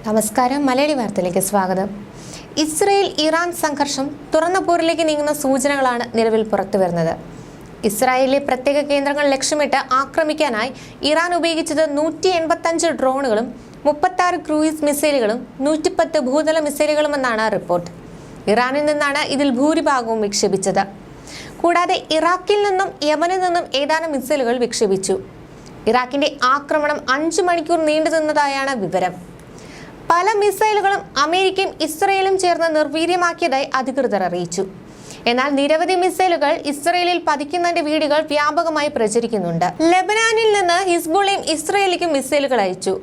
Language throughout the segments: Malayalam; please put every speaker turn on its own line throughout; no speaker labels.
നമസ്കാരം, മലയാളി വാർത്തയിലേക്ക് സ്വാഗതം. ഇസ്രയേൽ ഇറാൻ സംഘർഷം തുറന്ന പോരിലേക്ക് നീങ്ങുന്ന സൂചനകളാണ് നിലവിൽ പുറത്തുവരുന്നത്. ഇസ്രായേലിലെ പ്രത്യേക കേന്ദ്രങ്ങൾ ലക്ഷ്യമിട്ട് ആക്രമിക്കാനായി ഇറാൻ ഉപയോഗിച്ചത് 185 ഡ്രോണുകളും 36 ക്രൂയിസ് മിസൈലുകളും 110 ഭൂതല മിസൈലുകളുമെന്നാണ് റിപ്പോർട്ട്. ഇറാനിൽ നിന്നാണ് ഇതിൽ ഭൂരിഭാഗവും വിക്ഷേപിച്ചത്. കൂടാതെ ഇറാഖിൽ നിന്നും യമനിൽ നിന്നും ഏതാനും മിസൈലുകൾ വിക്ഷേപിച്ചു. ഇറാഖിന്റെ ആക്രമണം 5 മണിക്കൂർ നീണ്ടു നിന്നതായാണ് വിവരം. പല മിസൈലുകളും അമേരിക്കയും ഇസ്രയേലും ചേർന്ന് നിർവീര്യമാക്കിയതായി അധികൃതർ അറിയിച്ചു. എന്നാൽ നിരവധി മിസൈലുകൾ ഇസ്രയേലിൽ പതിക്കുന്നതിന്റെ വീഡിയോകൾ വ്യാപകമായി പ്രചരിക്കുന്നുണ്ട്. ലെബനാനിൽ നിന്ന് ഹിസ്ബുള്ളയും ഇസ്രയേലിലേക്കും മിസൈലുകൾ അയച്ചു.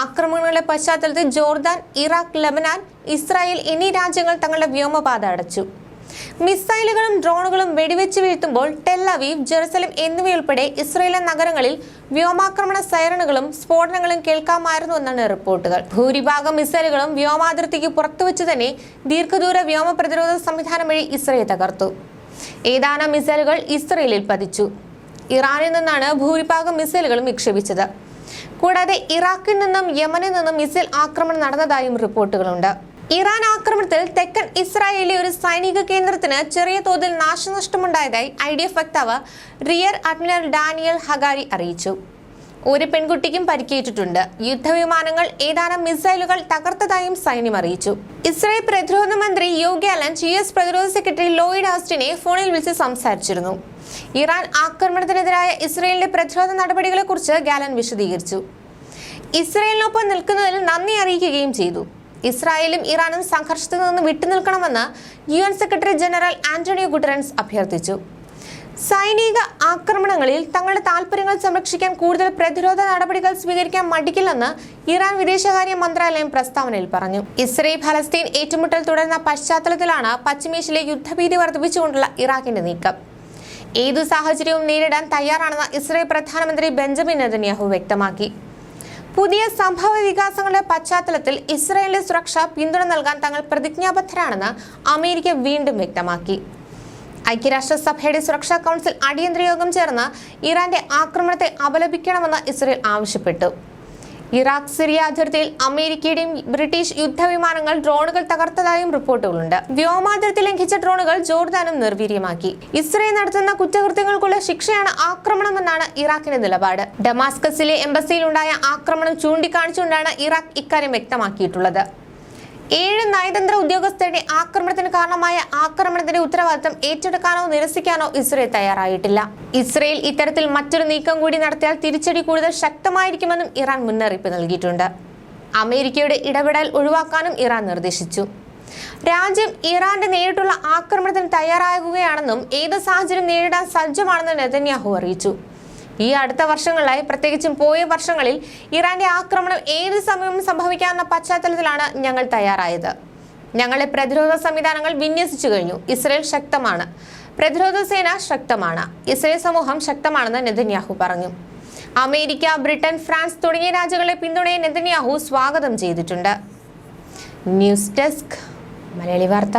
ആക്രമണങ്ങളുടെ പശ്ചാത്തലത്തിൽ ജോർദാൻ, ഇറാഖ്, ലെബനാൻ, ഇസ്രായേൽ എന്നീ രാജ്യങ്ങൾ തങ്ങളുടെ വ്യോമപാത അടച്ചു. മിസൈലുകളും ഡ്രോണുകളും വെടിവെച്ച് വീഴ്ത്തുമ്പോൾ ടെൽ അവീവ്, ജെറുസലേം എന്നിവയുൾപ്പെടെ ഇസ്രായേലിലെ നഗരങ്ങളിൽ വ്യോമാക്രമണ സൈറണുകളും സ്ഫോടനങ്ങളും കേൾക്കാമായിരുന്നുവെന്നാണ് റിപ്പോർട്ടുകൾ. ഭൂരിഭാഗം മിസൈലുകളും വ്യോമാതിർത്തിക്ക് പുറത്തുവച്ച് തന്നെ ദീർഘദൂര വ്യോമ പ്രതിരോധ സംവിധാനം വഴി ഇസ്രയേൽ തകർത്തു. ഏതാനും മിസൈലുകൾ ഇസ്രയേലിൽ പതിച്ചു. ഇറാനിൽ നിന്നാണ് ഭൂരിഭാഗം മിസൈലുകളും വിക്ഷേപിച്ചത്. കൂടാതെ ഇറാഖിൽ നിന്നും യമനിൽ നിന്നും മിസൈൽ ആക്രമണം നടന്നതായും റിപ്പോർട്ടുകളുണ്ട്. ഇറാൻ ആക്രമണത്തിൽ തെക്കൻ ഇസ്രായേലിലെ ഒരു സൈനിക കേന്ദ്രത്തിന് ചെറിയ തോതിൽ നാശനഷ്ടമുണ്ടായതായി IDF വക്താവ് റിയർ അഡ്മിറൽ ഡാനിയൽ ഹഗാരി അറിയിച്ചു. ഒരു പെൺകുട്ടിക്കും പരിക്കേറ്റിട്ടുണ്ട്. യുദ്ധവിമാനങ്ങൾ ഏതാനും മിസൈലുകൾ തകർത്തതായും സൈന്യം അറിയിച്ചു. ഇസ്രായേൽ പ്രതിരോധ മന്ത്രി യോവ് ഗാലന്റ് US പ്രതിരോധ സെക്രട്ടറി ലോയിഡ് ഓസ്റ്റിനെ ഫോണിൽ വിളിച്ച് സംസാരിച്ചിരുന്നു. ഇറാൻ ആക്രമണത്തിനെതിരായ ഇസ്രായേലിന്റെ പ്രതിരോധ നടപടികളെക്കുറിച്ച് ഗാലന്റ് വിശദീകരിച്ചു. ഇസ്രായേലിനൊപ്പം നിൽക്കുന്നതിൽ നന്ദി അറിയിക്കുകയും ചെയ്തു. ഇസ്രായേലും ഇറാനും സംഘർഷത്തിൽ നിന്ന് വിട്ടുനിൽക്കണമെന്ന് UN സെക്രട്ടറി ജനറൽ ആന്റണിയോ ഗുട്ടറൻസ് അഭ്യർത്ഥിച്ചു. സൈനിക ആക്രമണങ്ങളിൽ തങ്ങളുടെ താൽപര്യങ്ങൾ സംരക്ഷിക്കാൻ കൂടുതൽ പ്രതിരോധ നടപടികൾ സ്വീകരിക്കാൻ മടിക്കില്ലെന്ന് ഇറാൻ വിദേശകാര്യ മന്ത്രാലയം പ്രസ്താവനയിൽ പറഞ്ഞു. ഇസ്രയേൽ ഫലസ്തീൻ ഏറ്റുമുട്ടൽ തുടരുന്ന പശ്ചാത്തലത്തിലാണ് പശ്ചിമേഷ്യയിലെ യുദ്ധഭീതി വർദ്ധിപ്പിച്ചുകൊണ്ടുള്ള ഇറാഖിന്റെ നീക്കം. ഏതു സാഹചര്യവും നേരിടാൻ തയ്യാറാണെന്ന് ഇസ്രയേൽ പ്രധാനമന്ത്രി ബെഞ്ചമിൻ നെതന്യാഹു വ്യക്തമാക്കി. പുതിയ സംഭവ വികാസങ്ങളുടെ പശ്ചാത്തലത്തിൽ ഇസ്രായേലിന്റെ സുരക്ഷ പിന്തുണ നൽകാൻ തങ്ങൾ പ്രതിജ്ഞാബദ്ധരാണെന്ന് അമേരിക്ക വീണ്ടും വ്യക്തമാക്കി. ഐക്യരാഷ്ട്രസഭയുടെ സുരക്ഷാ കൗൺസിൽ അടിയന്തര യോഗം ചേർന്ന് ഇറാന്റെ ആക്രമണത്തെ അപലപിക്കണമെന്ന് ഇസ്രായേൽ ആവശ്യപ്പെട്ടു. ഇറാഖ് സിറിയ അതിർത്തിയിൽ അമേരിക്കയുടെയും ബ്രിട്ടീഷ് യുദ്ധവിമാനങ്ങൾ ഡ്രോണുകൾ തകർത്തതായും റിപ്പോർട്ടുകളുണ്ട്. വ്യോമാതിർത്തി ലംഘിച്ച ഡ്രോണുകൾ ജോർദാനും നിർവീര്യമാക്കി. ഇസ്രായേൽ നടത്തുന്ന കുറ്റകൃത്യങ്ങൾക്കുള്ള ശിക്ഷയാണ് ആക്രമണമെന്നാണ് ഇറാഖിന്റെ നിലപാട്. ഡമാസ്കസിലെ എംബസിയിലുണ്ടായ ആക്രമണം ചൂണ്ടിക്കാണിച്ചുകൊണ്ടാണ് ഇറാഖ് ഇക്കാര്യം വ്യക്തമാക്കിയിട്ടുള്ളത്. 7 നയതന്ത്ര ഉദ്യോഗസ്ഥരുടെ ആക്രമണത്തിന് കാരണമായ ആക്രമണത്തിന്റെ ഉത്തരവാദിത്തം ഏറ്റെടുക്കാനോ നിരസിക്കാനോ ഇസ്രയേൽ തയ്യാറായിട്ടില്ല. ഇസ്രയേൽ ഇത്തരത്തിൽ മറ്റൊരു നീക്കം കൂടി നടത്തിയാൽ തിരിച്ചടി കൂടുതൽ ശക്തമായിരിക്കുമെന്നും ഇറാൻ മുന്നറിയിപ്പ് നൽകിയിട്ടുണ്ട്. അമേരിക്കയുടെ ഇടപെടൽ ഒഴിവാക്കാനും ഇറാൻ നിർദ്ദേശിച്ചു. രാജ്യം ഇറാന്റെ നേരിട്ടുള്ള ആക്രമണത്തിന് തയ്യാറാകുകയാണെന്നും ഏത് സാഹചര്യം നേരിടാൻ സജ്ജമാണെന്നും നെതന്യാഹു അറിയിച്ചു. ഈ അടുത്ത വർഷങ്ങളിലായി, പ്രത്യേകിച്ചും പോയ വർഷങ്ങളിൽ ഇറാന്റെ ആക്രമണം ഏത് സമയവും സംഭവിക്കാവുന്ന പശ്ചാത്തലത്തിലാണ് ഞങ്ങൾ തയ്യാറായത്. ഞങ്ങളുടെ പ്രതിരോധ സംവിധാനങ്ങൾ വിന്യസിച്ചു കഴിഞ്ഞു. ഇസ്രയേൽ ശക്തമാണ്, പ്രതിരോധ സേന ശക്തമാണ്, ഇസ്രയേൽ സമൂഹം ശക്തമാണെന്ന് നെതന്യാഹു പറഞ്ഞു. അമേരിക്ക, ബ്രിട്ടൻ, ഫ്രാൻസ് തുടങ്ങിയ രാജ്യങ്ങളുടെ പിന്തുണയെ നെതന്യാഹു സ്വാഗതം ചെയ്തിട്ടുണ്ട്. ന്യൂസ് ഡെസ്ക്, മലയാളി വാർത്ത.